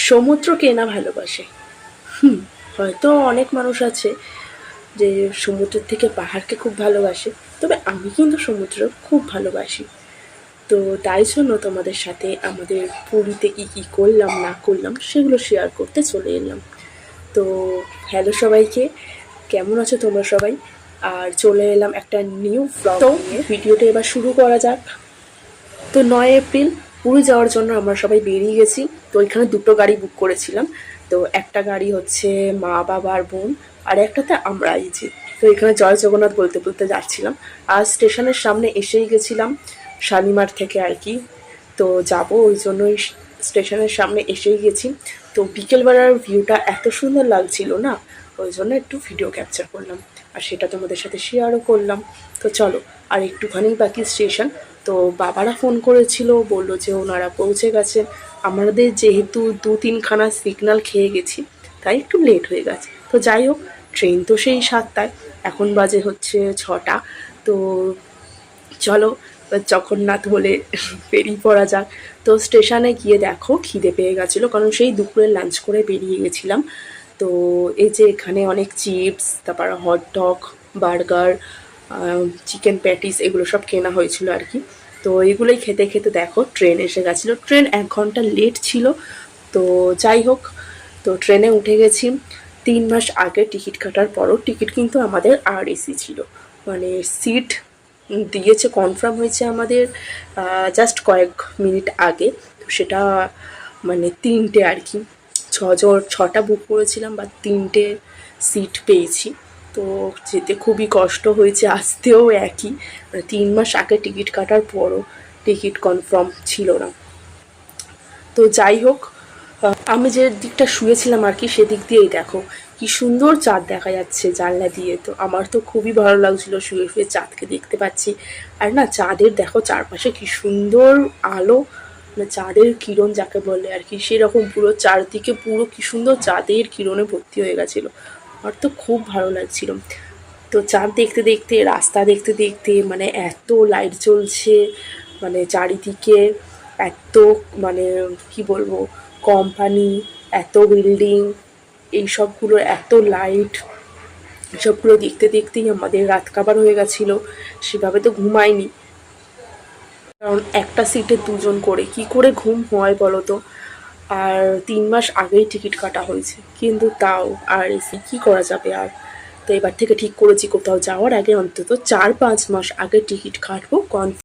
সমুদ্রকে না ভালোবাসে? হয়তো অনেক মানুষ আছে যে সমুদ্রের থেকে পাহাড়কে খুব ভালোবাসে, তবে আমি কিন্তু সমুদ্র খুব ভালোবাসি। তো তাই জন্য তোমাদের সাথে আমাদের পুরীতে কী কী করলাম না করলাম সেগুলো শেয়ার করতে চলে এলাম। তো হ্যালো সবাইকে, কেমন আছো তোমরা সবাই? আর চলে এলাম একটা নিউ ব্লগ নিয়ে। ভিডিওটা এবার শুরু করা যাক। তো 9 এপ্রিল পুরী যাওয়ার জন্য আমরা সবাই বেরিয়ে গেছি। তো এখানে দুটো গাড়ি বুক করেছিলাম। তো একটা গাড়ি হচ্ছে মা বাবার বোন, আর একটাতে আমরা আইছি। তো এখানে জয় জগন্নাথ বলতে বলতে যাচ্ছিলাম। আর স্টেশনের সামনে এসেই গেছিলাম শালিমার থেকে আর কি। তো যাব ওই জন্যই স্টেশনের সামনে এসেই গেছি। তো বিকেলবেলার ভিউটা এত সুন্দর লাগছিল না, ওই জন্য একটু ভিডিও ক্যাপচার করলাম আর সেটা তোমাদের সাথে শেয়ারও করলাম। তো চলো, আর একটুখানি বাকি স্টেশন। তো বাবারা ফোন করেছিল, বললো যে ওনারা পৌঁছে গেছেন। আমাদের যেহেতু 2-3খানা সিগন্যাল খেয়ে গেছি, তাই একটু লেট হয়ে গেছে। তো যাই হোক, ট্রেন তো সেই 7টায়, এখন বাজে হচ্ছে 6টা। তো চলো জগন্নাথ বলে বেরিয়ে পড়া যাক। তো স্টেশনে গিয়ে দেখো খিদে পেয়ে গেছিলো, কারণ সেই দুপুরে লাঞ্চ করে বেরিয়ে গেছিলাম। তো এই যে এখানে অনেক চিপস, তারপর হটডগ, বার্গার, চিকেন প্যাটিস এগুলো সব কেনা হয়েছিল আর কি। তো এগুলোই খেতে খেতে দেখো ট্রেন এসে গেছিলো। ট্রেন 1 ঘন্টা লেট ছিল। তো যাই হোক, তো ট্রেনে উঠে গেছি। 3 মাস আগে টিকিট কাটার পরও টিকিট কিন্তু আমাদের আরএসি ছিল, মানে সিট দিয়েছে, কনফার্ম হয়েছে আমাদের জাস্ট কয়েক মিনিট আগে। তো সেটা মানে 3টে আর কি, 6টা বুক করেছিলাম বা 3টে সিট পেয়েছি। তো যেতে খুবই কষ্ট হয়েছে, আসতেও একই, মানে 3 মাস আগে টিকিট কাটার পরও টিকিট কনফার্ম ছিল না। তো যাই হোক, আমি যে দিকটা শুয়েছিলাম আর কি, সেদিক দিয়েই দেখো কি সুন্দর চাঁদ দেখা যাচ্ছে জানলা দিয়ে। তো আমার তো খুবই ভালো লাগছিল শুয়ে শুয়ে চাঁদকে দেখতে পাচ্ছি। আর না, চাঁদের দেখো চারপাশে কি সুন্দর আলো, মানে চাঁদের কিরণ যাকে বলে আর কি, সেরকম পুরো চারদিকে পুরো কি সুন্দর চাঁদের কিরণে ভর্তি হয়ে গেছিলো। আমার তো খুব ভালো লাগছিল। তো চাঁদ দেখতে দেখতে, রাস্তা দেখতে দেখতে, মানে এত লাইট জ্বলছে, মানে চারিদিকে এত, মানে কি বলবো, কোম্পানি, এত বিল্ডিং, এইসবগুলো এত লাইট, এসবগুলো দেখতে দেখতেই আমাদের রাত কাবার হয়ে গেছিলো। সেভাবে তো ঘুমাইনি, কারণ একটা সিটে 2জন করে কি করে ঘুম হয় বলো তো। আর 3 মাস আগেই টিকিট কাটা হয়েছে, কিন্তু তাও আর এসে কী করা যাবে আর। তো এবার থেকে ঠিক করেছি কোথাও যাওয়ার আগে অন্তত 4-5 মাস আগে টিকিট কাটবো,